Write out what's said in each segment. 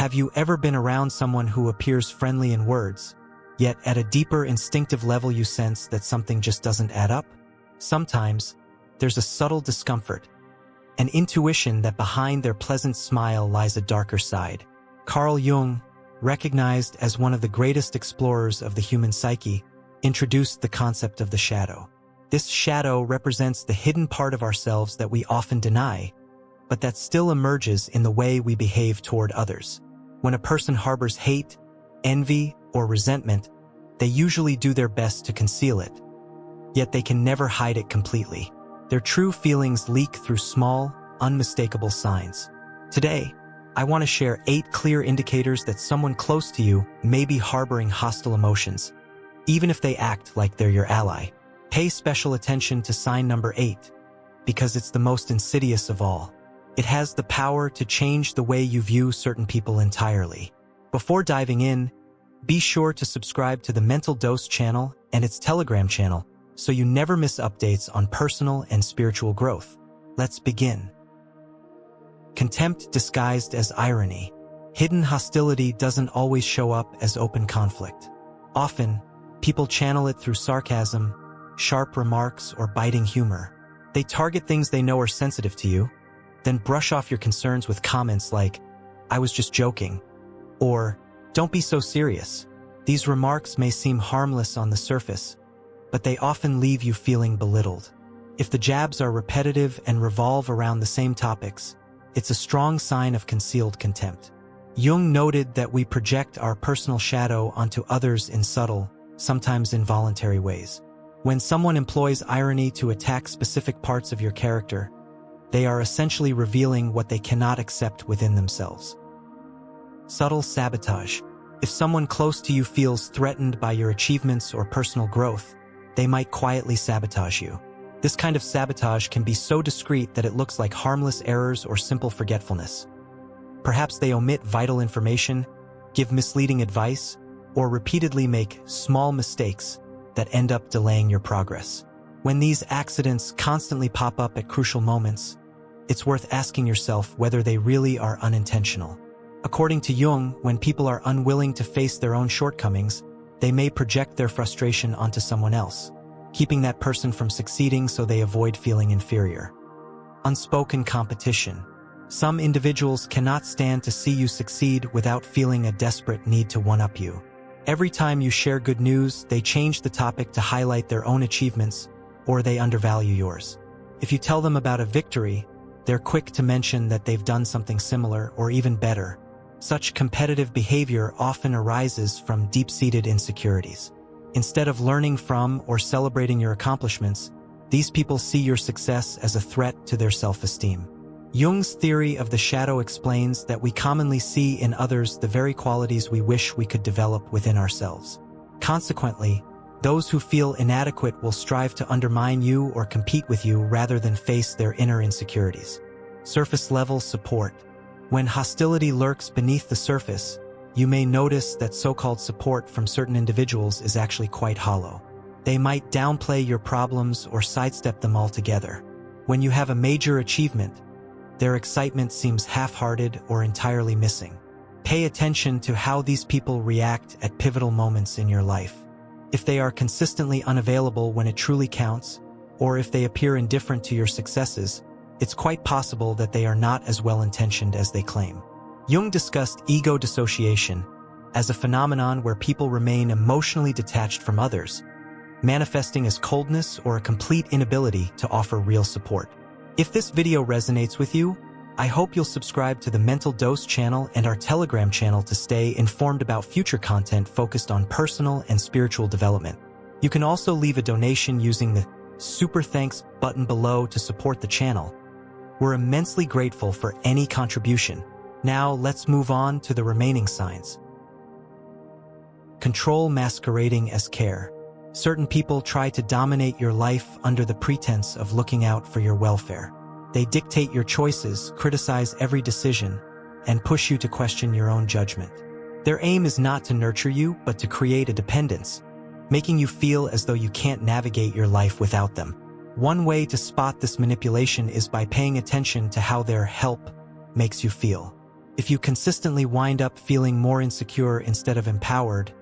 Have you ever been around someone who appears friendly in words, yet at a deeper instinctive level you sense that something just doesn't add up? Sometimes, there's a subtle discomfort, an intuition that behind their pleasant smile lies a darker side. Carl Jung, recognized as one of the greatest explorers of the human psyche, introduced the concept of the shadow. This shadow represents the hidden part of ourselves that we often deny, but that still emerges in the way we behave toward others. When a person harbors hate, envy, or resentment, they usually do their best to conceal it. Yet they can never hide it completely. Their true feelings leak through small, unmistakable signs. Today, I want to share 8 clear indicators that someone close to you may be harboring hostile emotions, even if they act like they're your ally. Pay special attention to sign number 8, because it's the most insidious of all. It has the power to change the way you view certain people entirely. Before diving in, be sure to subscribe to the Mental Dose channel and its Telegram channel so you never miss updates on personal and spiritual growth. Let's begin. Contempt disguised as irony. Hidden hostility doesn't always show up as open conflict. Often, people channel it through sarcasm, sharp remarks, or biting humor. They target things they know are sensitive to you, then brush off your concerns with comments like, "I was just joking," or "Don't be so serious." These remarks may seem harmless on the surface, but they often leave you feeling belittled. If the jabs are repetitive and revolve around the same topics, it's a strong sign of concealed contempt. Jung noted that we project our personal shadow onto others in subtle, sometimes involuntary ways. When someone employs irony to attack specific parts of your character, they are essentially revealing what they cannot accept within themselves. Subtle sabotage. If someone close to you feels threatened by your achievements or personal growth, they might quietly sabotage you. This kind of sabotage can be so discreet that it looks like harmless errors or simple forgetfulness. Perhaps they omit vital information, give misleading advice, or repeatedly make small mistakes that end up delaying your progress. When these accidents constantly pop up at crucial moments, it's worth asking yourself whether they really are unintentional. According to Jung, when people are unwilling to face their own shortcomings, they may project their frustration onto someone else, keeping that person from succeeding so they avoid feeling inferior. Unspoken competition. Some individuals cannot stand to see you succeed without feeling a desperate need to one-up you. Every time you share good news, they change the topic to highlight their own achievements, or they undervalue yours. If you tell them about a victory, they're quick to mention that they've done something similar or even better. Such competitive behavior often arises from deep-seated insecurities. Instead of learning from or celebrating your accomplishments, these people see your success as a threat to their self-esteem. Jung's theory of the shadow explains that we commonly see in others the very qualities we wish we could develop within ourselves. Consequently, those who feel inadequate will strive to undermine you or compete with you rather than face their inner insecurities. Surface-level support. When hostility lurks beneath the surface, you may notice that so-called support from certain individuals is actually quite hollow. They might downplay your problems or sidestep them altogether. When you have a major achievement, their excitement seems half-hearted or entirely missing. Pay attention to how these people react at pivotal moments in your life. If they are consistently unavailable when it truly counts, or if they appear indifferent to your successes, it's quite possible that they are not as well-intentioned as they claim. Jung discussed ego dissociation as a phenomenon where people remain emotionally detached from others, manifesting as coldness or a complete inability to offer real support. If this video resonates with you, I hope you'll subscribe to the Mental Dose channel and our Telegram channel to stay informed about future content focused on personal and spiritual development. You can also leave a donation using the Super Thanks button below to support the channel. We're immensely grateful for any contribution. Now let's move on to the remaining signs. Control masquerading as care. Certain people try to dominate your life under the pretense of looking out for your welfare. They dictate your choices, criticize every decision, and push you to question your own judgment. Their aim is not to nurture you, but to create a dependence, making you feel as though you can't navigate your life without them. One way to spot this manipulation is by paying attention to how their help makes you feel. If you consistently wind up feeling more insecure instead of empowered,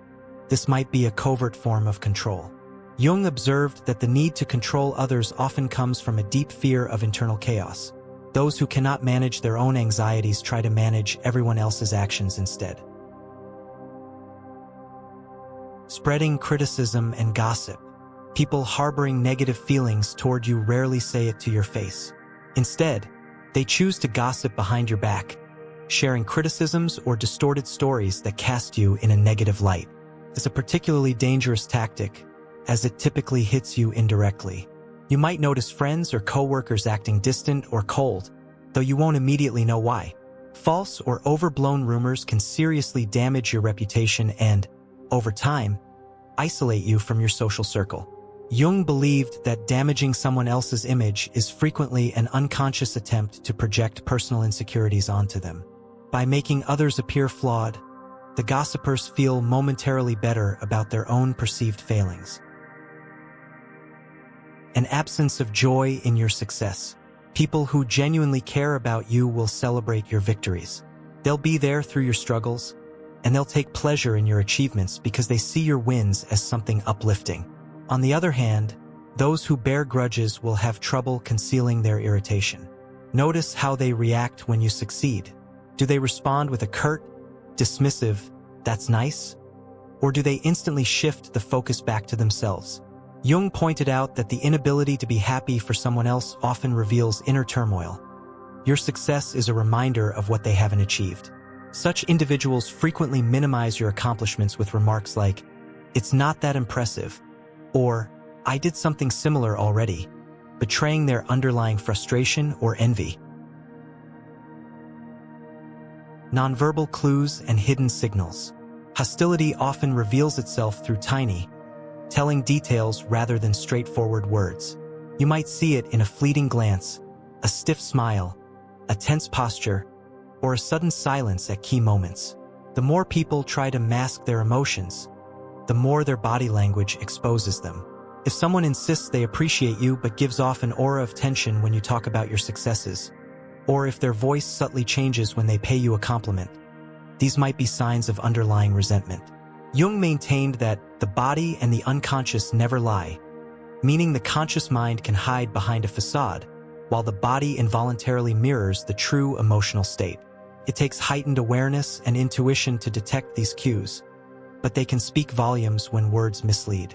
this might be a covert form of control. Jung observed that the need to control others often comes from a deep fear of internal chaos. Those who cannot manage their own anxieties try to manage everyone else's actions instead. Spreading criticism and gossip. People harboring negative feelings toward you rarely say it to your face. Instead, they choose to gossip behind your back, sharing criticisms or distorted stories that cast you in a negative light. It's a particularly dangerous tactic, as it typically hits you indirectly. You might notice friends or coworkers acting distant or cold, though you won't immediately know why. False or overblown rumors can seriously damage your reputation and, over time, isolate you from your social circle. Jung believed that damaging someone else's image is frequently an unconscious attempt to project personal insecurities onto them. By making others appear flawed, the gossipers feel momentarily better about their own perceived failings. An absence of joy in your success. People who genuinely care about you will celebrate your victories. They'll be there through your struggles, and they'll take pleasure in your achievements because they see your wins as something uplifting. On the other hand, those who bear grudges will have trouble concealing their irritation. Notice how they react when you succeed. Do they respond with a curt, dismissive, "That's nice?" Or do they instantly shift the focus back to themselves? Jung pointed out that the inability to be happy for someone else often reveals inner turmoil. Your success is a reminder of what they haven't achieved. Such individuals frequently minimize your accomplishments with remarks like, "It's not that impressive," or "I did something similar already," betraying their underlying frustration or envy. Nonverbal clues and hidden signals. Hostility often reveals itself through tiny, telling details rather than straightforward words. You might see it in a fleeting glance, a stiff smile, a tense posture, or a sudden silence at key moments. The more people try to mask their emotions, the more their body language exposes them. If someone insists they appreciate you but gives off an aura of tension when you talk about your successes, or if their voice subtly changes when they pay you a compliment, these might be signs of underlying resentment. Jung maintained that the body and the unconscious never lie, meaning the conscious mind can hide behind a facade, while the body involuntarily mirrors the true emotional state. It takes heightened awareness and intuition to detect these cues, but they can speak volumes when words mislead.